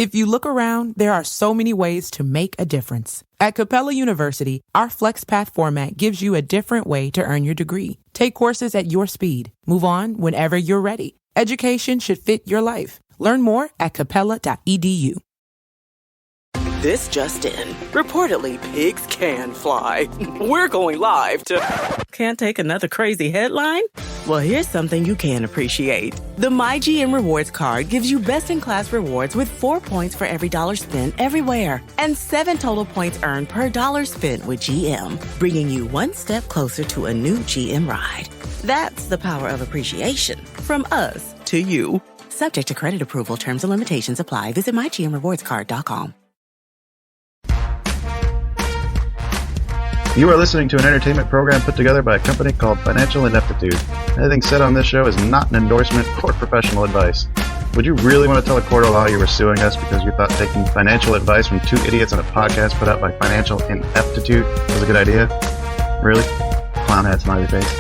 If you look around, there are so many ways to make a difference. At Capella University, our FlexPath format gives you a different way to earn your degree. Take courses at your speed. Move on whenever you're ready. Education should fit your life. Learn more at capella.edu. This just in. Reportedly, pigs can fly. We're going live to... Can't take another crazy headline? Well, here's something you can appreciate. The MyGM Rewards card gives you best-in-class rewards with 4 points for every dollar spent everywhere and 7 total points earned per dollar spent with GM, bringing you one step closer to a new GM ride. That's the power of appreciation. From us to you. Subject to credit approval, terms and limitations apply. Visit mygmrewardscard.com. You are listening to an entertainment program put together by a company called Financial Ineptitude. Anything said on this show is not an endorsement or professional advice. Would you really want to tell a court of law you were suing us because you thought taking financial advice from two idiots on a podcast put out by Financial Ineptitude was a good idea? Really? Clown hat smiley face.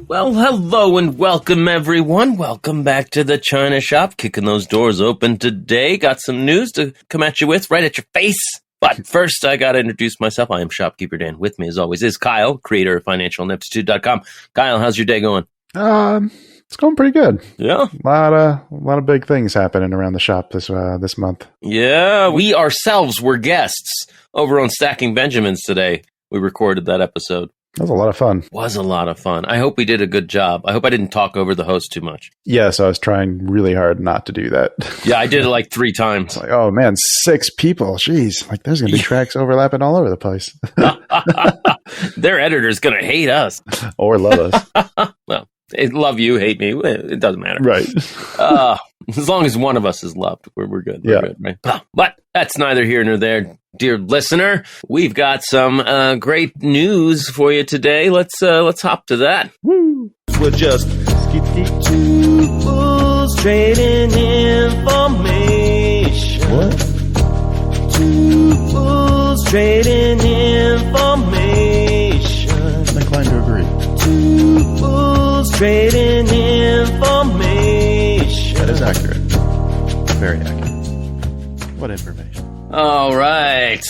Well, hello and welcome, everyone. Welcome back to the China Shop. Kicking those doors open today. Got some news to come at you with right at your face. But first, I got to introduce myself. I am Shopkeeper Dan. With me, as always, is Kyle, creator of FinancialIneptitude.com. Kyle, how's your day going? It's going pretty good. Yeah. A lot of big things happening around the shop this month. Yeah, we ourselves were guests over on Stacking Benjamins today. We recorded that episode. That was a lot of fun. Was a lot of fun. I hope we did a good job. I hope I didn't talk over the host too much. Yes, I was trying really hard not to do that. Yeah, I did it like 3 times. It's like, oh man, 6 people. Jeez, like there's going to be tracks overlapping all over the place. Their editor's going to hate us. Or love us. Well, they love you, hate me. It doesn't matter. Right. As long as one of us is loved, we're good. We're yeah. good, right? But that's neither here nor there. Dear listener, we've got some great news for you today. Let's hop to that. Woo! We're just two fools trading information. What? Two fools trading information. I'm inclined to agree. Two fools trading information. That is accurate. Very accurate. What information? All right.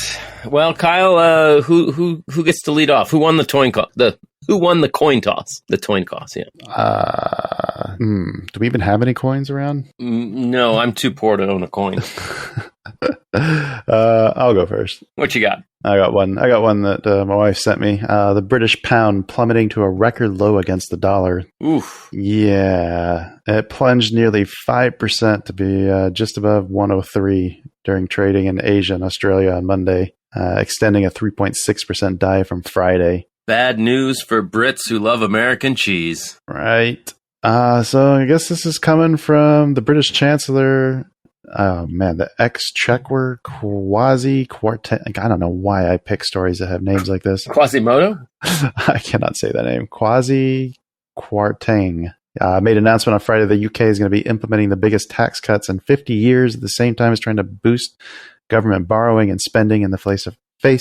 Well, Kyle, who gets to lead off? Who won the coin toss? Who won the coin toss? The coin toss, yeah. Do we even have any coins around? No, I'm too poor to own a coin. I'll go first. What you got? I got one that my wife sent me. The British pound plummeting to a record low against the dollar. Oof. Yeah. It plunged nearly 5% to be just above 103 during trading in Asia and Australia on Monday, extending a 3.6% dive from Friday. Bad news for Brits who love American cheese. Right. So I guess this is coming from the British Chancellor. Oh, man, the Exchequer Quasi-Quarteng. I don't know why I pick stories that have names like this. Quasimodo? I cannot say that name. Quasi-Quarteng made an announcement on Friday the UK is going to be implementing the biggest tax cuts in 50 years at the same time as trying to boost government borrowing and spending in the face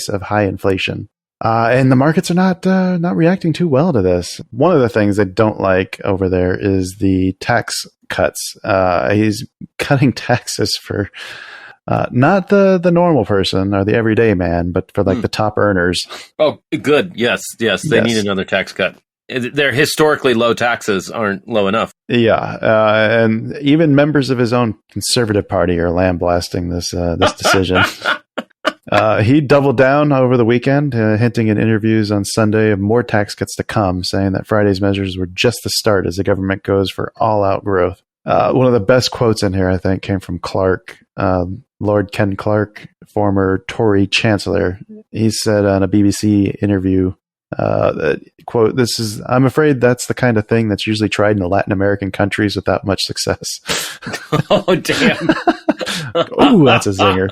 of high inflation. And the markets are not reacting too well to this. One of the things they don't like over there is the tax cuts. He's cutting taxes for not the normal person or the everyday man, but for like the top earners. Oh, good. Yes. They need another tax cut. Their historically low taxes aren't low enough. Yeah, and even members of his own Conservative Party are lambasting this decision. He doubled down over the weekend, hinting in interviews on Sunday of more tax cuts to come, saying that Friday's measures were just the start as the government goes for all-out growth. One of the best quotes in here, I think, came from Clark, Lord Ken Clark, former Tory Chancellor. He said on a BBC interview, that, quote, I'm afraid that's the kind of thing that's usually tried in the Latin American countries without much success. Oh, damn. Ooh, that's a zinger.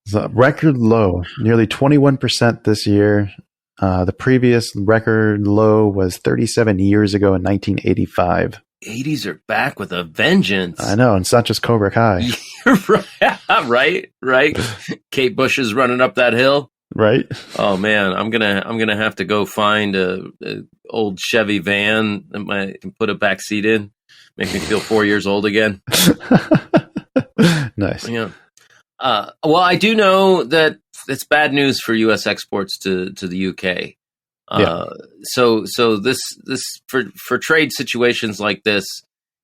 It's a record low, nearly 21% this year. The previous record low was 37 years ago in 1985. 80s are back with a vengeance. I know, and it's not just Cobra Kai. Right. Kate Bush is running up that hill. Right? Oh man, I'm gonna have to go find a old Chevy van that I can put a back seat in, make me feel 4 years old again. Nice. Yeah. Well, I do know that it's bad news for U.S. exports to the UK. So this for trade situations like this,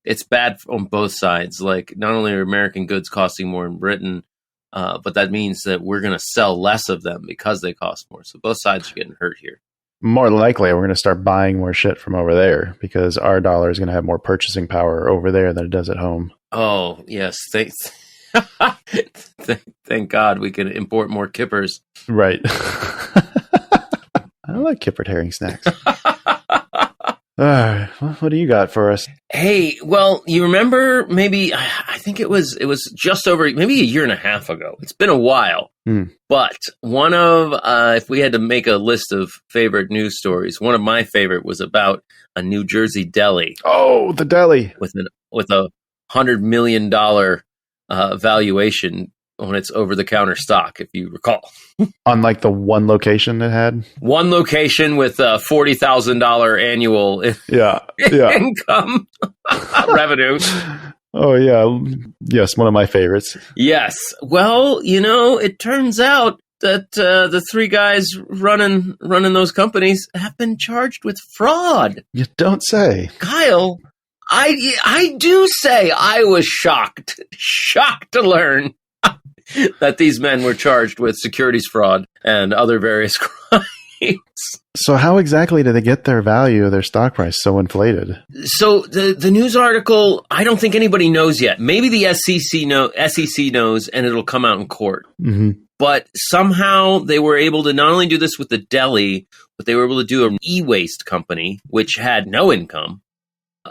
it's bad on both sides. Like, not only are American goods costing more in Britain, but that means that we're going to sell less of them because they cost more. So both sides are getting hurt here. More than likely, we're going to start buying more shit from over there because our dollar is going to have more purchasing power over there than it does at home. Oh, yes. Thank God we can import more kippers. Right. I like kippered herring snacks. All right. Well, what do you got for us? Hey, well, you remember maybe, I think it was just over, maybe a year and a half ago. It's been a while. But one of, if we had to make a list of favorite news stories, one of my favorite was about a New Jersey deli. Oh, the deli. With a $100 million valuation on its over-the-counter stock, if you recall. On like the one location it had? One location with $40,000 annual income revenue. Oh, yeah. Yes, one of my favorites. Yes. Well, it turns out that the three guys running those companies have been charged with fraud. You don't say. Kyle, I do say I was shocked to learn that these men were charged with securities fraud and other various crimes. So how exactly did they get their value of their stock price so inflated? So the news article, I don't think anybody knows yet. Maybe the SEC knows, and it'll come out in court. Mm-hmm. But somehow they were able to not only do this with the deli, but they were able to do an e-waste company, which had no income,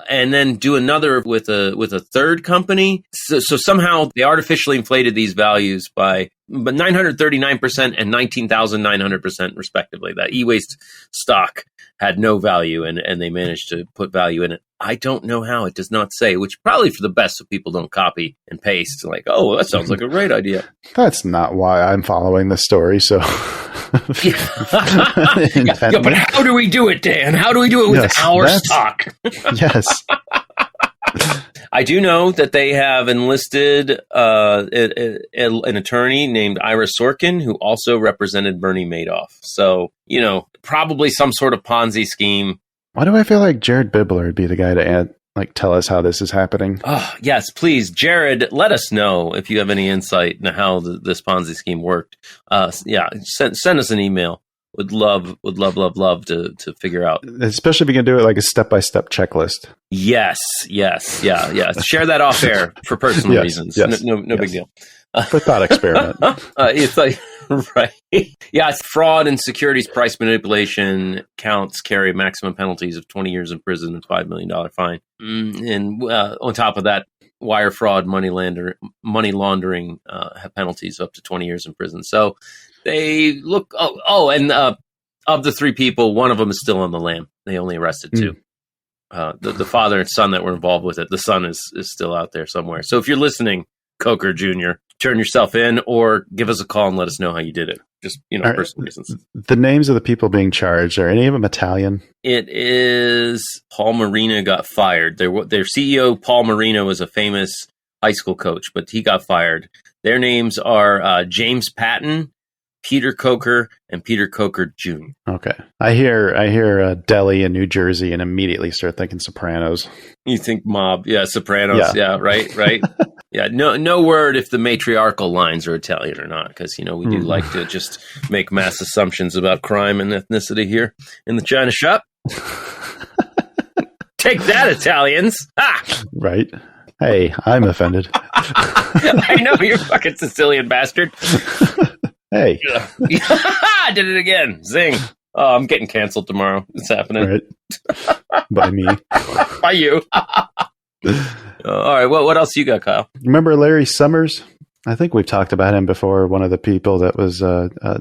and then do another with a third company. So somehow they artificially inflated these values by 939% and 19,900% respectively. That e-waste stock had no value, and they managed to put value in it. I don't know how. It does not say, which probably for the best, so people don't copy and paste. Like, oh, that sounds like a great idea. That's not why I'm following the story. So, but how do we do it, Dan? How do we do it with our stock? Yes. I do know that they have enlisted an attorney named Ira Sorkin, who also represented Bernie Madoff. So, probably some sort of Ponzi scheme. Why do I feel like Jared Bibler would be the guy to tell us how this is happening? Oh, yes, please. Jared, let us know if you have any insight into how this Ponzi scheme worked. Send us an email. Would love to figure out. Especially if you can do it like a step-by-step checklist. Yes. Share that off air for personal reasons. Yes, no big deal. For thought experiment. It's like, right. Yeah, it's fraud and securities price manipulation counts carry maximum penalties of 20 years in prison and $5 million fine. And on top of that, wire fraud, money laundering have penalties up to 20 years in prison. So they look, and of the three people, one of them is still on the lam. They only arrested two. The father and son that were involved with it, the son is still out there somewhere. So if you're listening, Coker Jr., turn yourself in or give us a call and let us know how you did it. Just, personal reasons. The names of the people being charged, are any of them Italian? It is Paul Marino got fired. Their CEO, Paul Marino, was a famous high school coach, but he got fired. Their names are James Patton, Peter Coker, and Peter Coker Jr. Okay. I hear Deli in New Jersey and immediately start thinking Sopranos. You think mob. Yeah, Sopranos. Yeah, right. Yeah, no word if the matriarchal lines are Italian or not, because, we do like to just make mass assumptions about crime and ethnicity here in the China shop. Take that, Italians. Ah! Right. Hey, I'm offended. I know, you fucking Sicilian bastard. Hey. I did it again. Zing. Oh, I'm getting canceled tomorrow. It's happening. Right. By me. By you. All right. Well, what else you got, Kyle? Remember Larry Summers? I think we've talked about him before. One of the people that was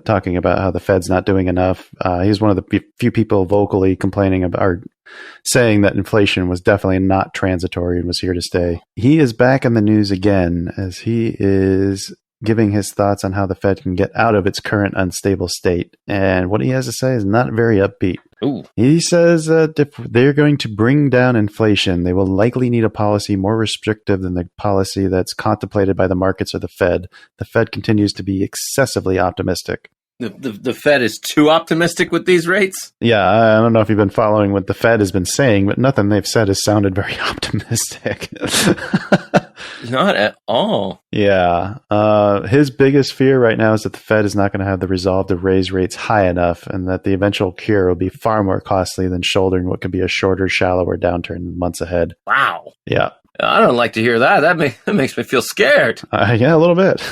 talking about how the Fed's not doing enough. He's one of the few people vocally complaining about or saying that inflation was definitely not transitory and was here to stay. He is back in the news again as he is giving his thoughts on how the Fed can get out of its current unstable state. And what he has to say is not very upbeat. Ooh. He says that if they're going to bring down inflation, they will likely need a policy more restrictive than the policy that's contemplated by the markets or the Fed. The Fed continues to be excessively optimistic. The Fed is too optimistic with these rates? Yeah, I don't know if you've been following what the Fed has been saying, but nothing they've said has sounded very optimistic. Not at all. Yeah. His biggest fear right now is that the Fed is not going to have the resolve to raise rates high enough, and that the eventual cure will be far more costly than shouldering what could be a shorter, shallower downturn in the months ahead. Wow. Yeah. I don't like to hear that. That makes me feel scared. Yeah, a little bit.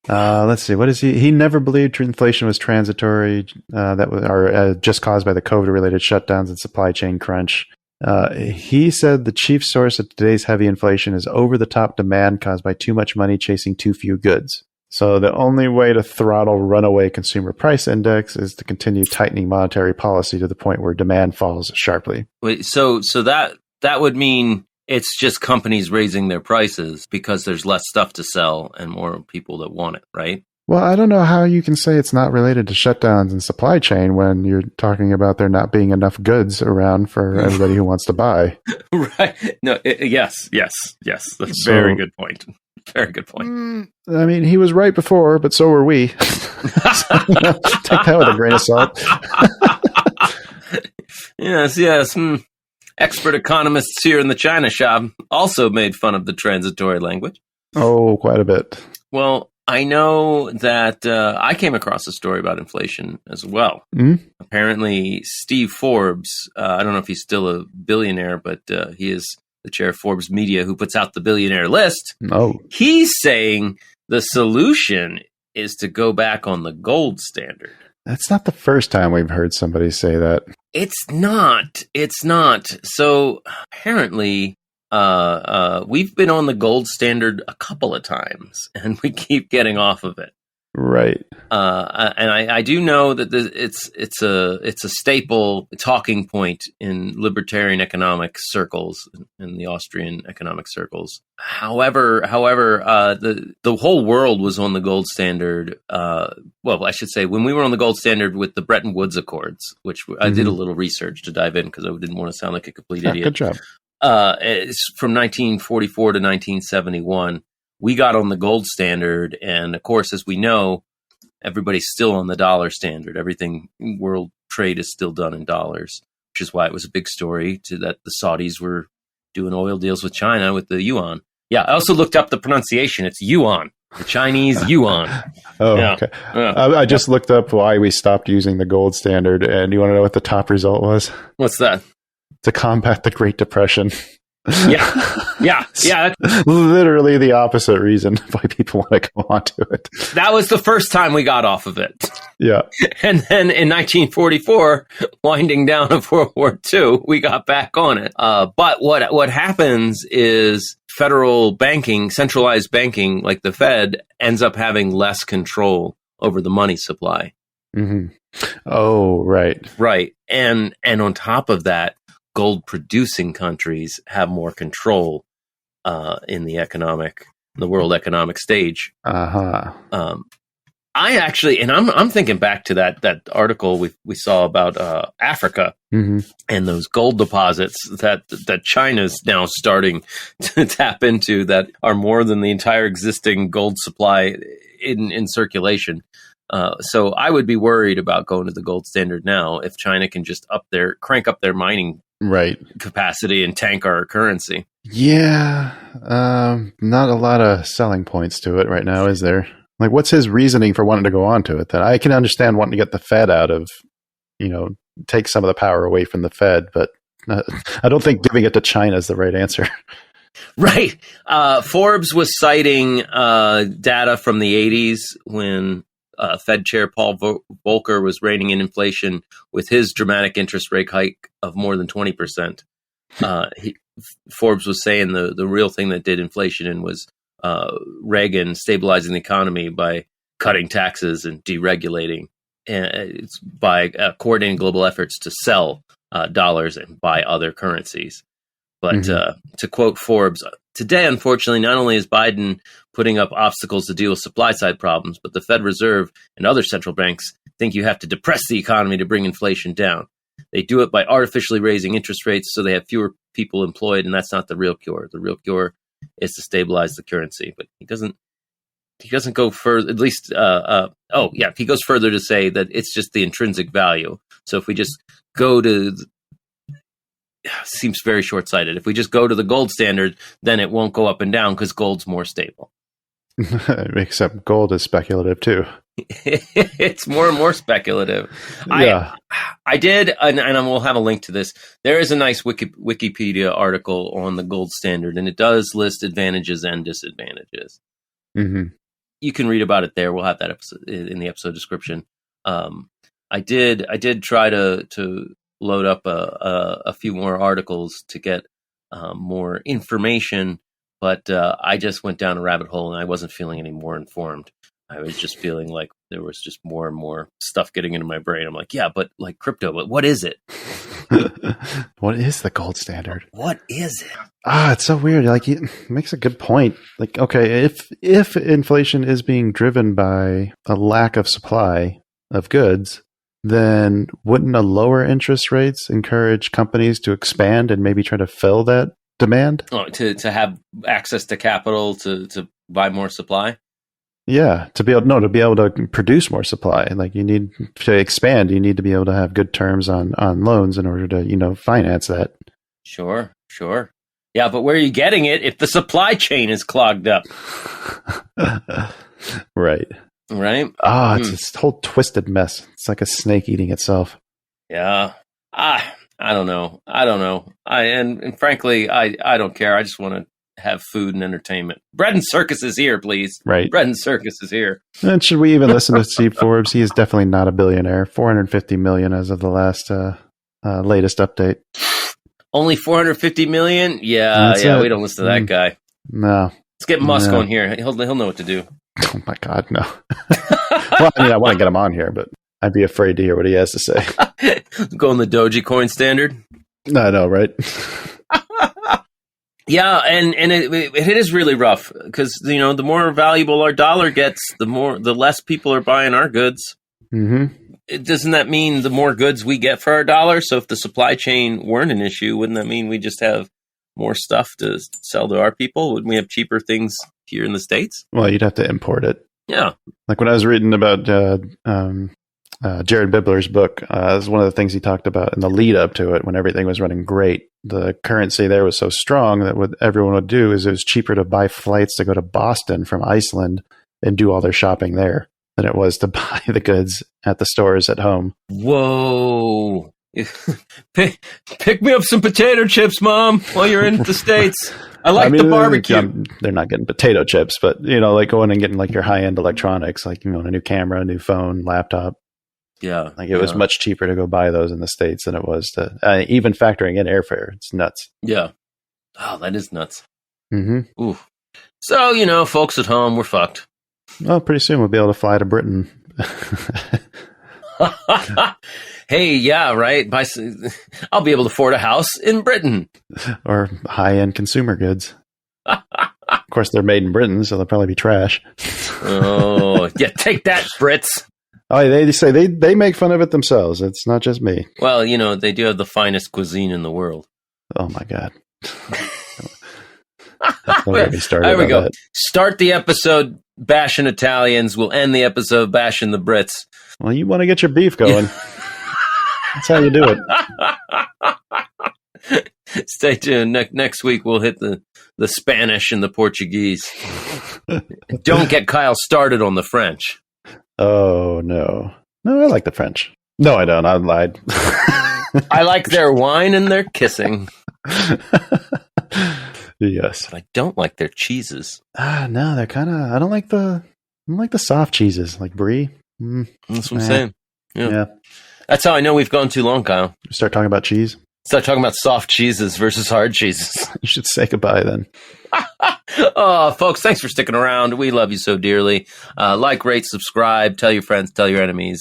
Let's see. What is he? He never believed inflation was transitory, just caused by the COVID-related shutdowns and supply chain crunch. He said the chief source of today's heavy inflation is over-the-top demand caused by too much money chasing too few goods. So the only way to throttle runaway consumer price index is to continue tightening monetary policy to the point where demand falls sharply. Wait, so that would mean it's just companies raising their prices because there's less stuff to sell and more people that want it, right? Well, I don't know how you can say it's not related to shutdowns and supply chain when you're talking about there not being enough goods around for everybody who wants to buy. Right. No, yes. That's a very good point. Very good point. I mean, he was right before, but so were we. So, take that with a grain of salt. Yes. Expert economists here in the China shop also made fun of the transitory language. Oh, quite a bit. Well, I know that I came across a story about inflation as well. Mm-hmm. Apparently, Steve Forbes, I don't know if he's still a billionaire, but he is the chair of Forbes Media, who puts out the billionaire list. Oh. He's saying the solution is to go back on the gold standard. That's not the first time we've heard somebody say that. It's not. So apparently, we've been on the gold standard a couple of times, and we keep getting off of it. Right. And I do know that it's a staple talking point in libertarian economic circles, in the Austrian economic circles. However, the whole world was on the gold standard. Well, I should say when we were on the gold standard with the Bretton Woods Accords, which I did a little research to dive in because I didn't want to sound like a complete idiot. Good job. It's from 1944 to 1971. We got on the gold standard, and of course, as we know, everybody's still on the dollar standard. Everything world trade is still done in dollars, which is why it was a big story that the Saudis were doing oil deals with China with the yuan. Yeah, I also looked up the pronunciation. It's yuan, the Chinese yuan. Oh, yeah. Okay. I just looked up why we stopped using the gold standard, and you want to know what the top result was? What's that? To combat the Great Depression. Yeah. Literally the opposite reason why people want to go onto it. That was the first time we got off of it. Yeah. And then in 1944, winding down of World War II, we got back on it. But what happens is federal banking, centralized banking, like the Fed, ends up having less control over the money supply. Mm-hmm. Oh, right. Right. And on top of that, gold producing countries have more control in the world economic stage. Uh-huh. I actually, and I'm thinking back to that article we saw about Africa and those gold deposits that China's now starting to tap into that are more than the entire existing gold supply in circulation. So I would be worried about going to the gold standard now if China can just crank up their mining capacity and tank our currency. Yeah. Not a lot of selling points to it right now, is there? Like, what's his reasoning for wanting to go on to it? That I can understand wanting to get the Fed out of, take some of the power away from the Fed, but I don't think giving it to China is the right answer. Right. Forbes was citing data from the 80s when Fed Chair Paul Volcker was reining in inflation with his dramatic interest rate hike of more than 20%. Forbes was saying the real thing that did inflation in was Reagan stabilizing the economy by cutting taxes and deregulating, and it's by coordinating global efforts to sell dollars and buy other currencies. But to quote Forbes, today, unfortunately, not only is Biden putting up obstacles to deal with supply side problems, but the Fed Reserve and other central banks think you have to depress the economy to bring inflation down. They do it by artificially raising interest rates so they have fewer people employed, and that's not the real cure. The real cure is to stabilize the currency. But he doesn't go further, at least, he goes further to say that it's just the intrinsic value. So if we just go to, seems very short-sighted. If we just go to the gold standard, then it won't go up and down because gold's more stable. Except gold is speculative too. It's more and more speculative. Yeah. I did, and we'll have a link to this. There is a nice Wikipedia article on the gold standard, and it does list advantages and disadvantages. Mm-hmm. You can read about it there. We'll have that episode in the episode description. I did try to load up a few more articles to get more information, but I just went down a rabbit hole and I wasn't feeling any more informed. I was just feeling like there was just more and more stuff getting into my brain. I'm like, yeah, but like crypto, but what is it? What is the gold standard? What is it? It's so weird. Like, he makes a good point. Like, okay, if inflation is being driven by a lack of supply of goods, then wouldn't a lower interest rates encourage companies to expand and maybe try to fill that demand? Oh, to have access to capital to buy more supply? Yeah, to be able to produce more supply. Like, you need to expand, you need to be able to have good terms on loans in order to, finance that. Sure. Yeah, but where are you getting it if the supply chain is clogged up? Right. It's this whole twisted mess. It's like a snake eating itself. Yeah. I don't know. And frankly, I don't care. I just want to have food and entertainment. Bread and circus is here, please. Right. Bread and circus is here. And should we even listen to Steve Forbes? He is definitely not a billionaire. $450 million as of the last latest update. Only $450 million? Yeah, we don't listen to that guy. No. Let's get Musk on here. He'll know what to do. Oh my God, no. Well, I want to get him on here, but I'd be afraid to hear what he has to say. Go on the Dogecoin standard? I know, right? Yeah, and it is really rough because the more valuable our dollar gets, the less people are buying our goods. Mm-hmm. Doesn't that mean the more goods we get for our dollar? So if the supply chain weren't an issue, wouldn't that mean we just have more stuff to sell to our people? Wouldn't we have cheaper things here in the States? Well, you'd have to import it. Yeah. Like when I was reading about Jared Bibler's book, this is one of the things he talked about in the lead up to it when everything was running great. The currency there was so strong that what everyone would do is it was cheaper to buy flights to go to Boston from Iceland and do all their shopping there than it was to buy the goods at the stores at home. Whoa. Pick me up some potato chips, Mom, while you're in the States. I like the barbecue. They're not getting potato chips, but, like going and getting like your high-end electronics, like, a new camera, a new phone, laptop. Yeah. Like it was much cheaper to go buy those in the States than it was to, even factoring in airfare. It's nuts. Yeah. Oh, that is nuts. Mm-hmm. Ooh. So, folks at home, we're fucked. Well, pretty soon we'll be able to fly to Britain. Hey, yeah, right. I'll be able to afford a house in Britain. Or high-end consumer goods. Of course, they're made in Britain, so they'll probably be trash. Oh, yeah, take that, Brits. Oh, they say they make fun of it themselves. It's not just me. Well, they do have the finest cuisine in the world. Oh, my God. Don't get me started. There we go. That. Start the episode bashing Italians. We'll end the episode bashing the Brits. Well, you want to get your beef going. That's how you do it. Stay tuned. Next week, we'll hit the Spanish and the Portuguese. Don't get Kyle started on the French. Oh, no. No, I like the French. No, I don't. I lied. I like their wine and their kissing. Yes. But I don't like their cheeses. No, they're kind of... I don't like the soft cheeses, like brie. That's what I'm saying. Yeah. That's how I know we've gone too long, Kyle. Start talking about cheese? Start talking about soft cheeses versus hard cheeses. You should say goodbye then. Oh, folks, thanks for sticking around. We love you so dearly. Like, rate, subscribe, tell your friends, tell your enemies.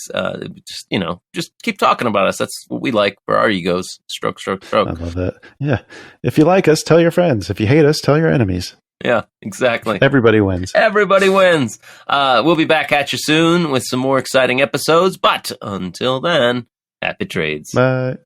Just keep talking about us. That's what we like for our egos. Stroke, stroke, stroke. I love that. Yeah. If you like us, tell your friends. If you hate us, tell your enemies. Yeah, exactly. Everybody wins. Everybody wins. We'll be back at you soon with some more exciting episodes. But until then, happy trades. Bye.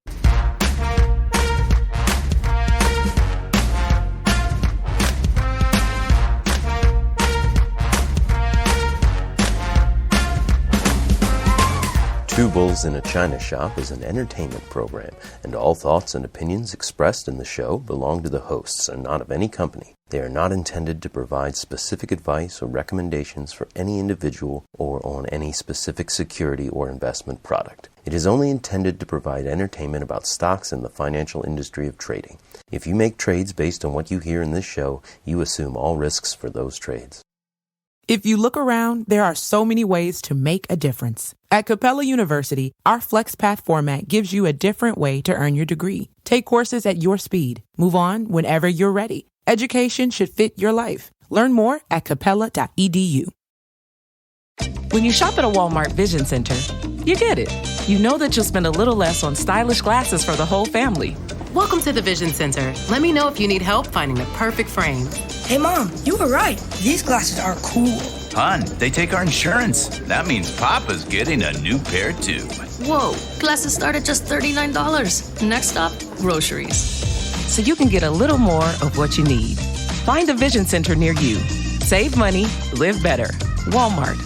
Two Bulls in a China Shop is an entertainment program, and all thoughts and opinions expressed in the show belong to the hosts and not of any company. They are not intended to provide specific advice or recommendations for any individual or on any specific security or investment product. It is only intended to provide entertainment about stocks in the financial industry of trading. If you make trades based on what you hear in this show, you assume all risks for those trades. If you look around, there are so many ways to make a difference. At Capella University, our FlexPath format gives you a different way to earn your degree. Take courses at your speed. Move on whenever you're ready. Education should fit your life. Learn more at capella.edu. When you shop at a Walmart Vision Center, you get it. You know that you'll spend a little less on stylish glasses for the whole family. Welcome to the Vision Center. Let me know if you need help finding the perfect frame. Hey, Mom, you were right. These glasses are cool. Hon, they take our insurance. That means Papa's getting a new pair, too. Whoa, glasses start at just $39. Next stop, groceries. So you can get a little more of what you need. Find a Vision Center near you. Save money, live better. Walmart.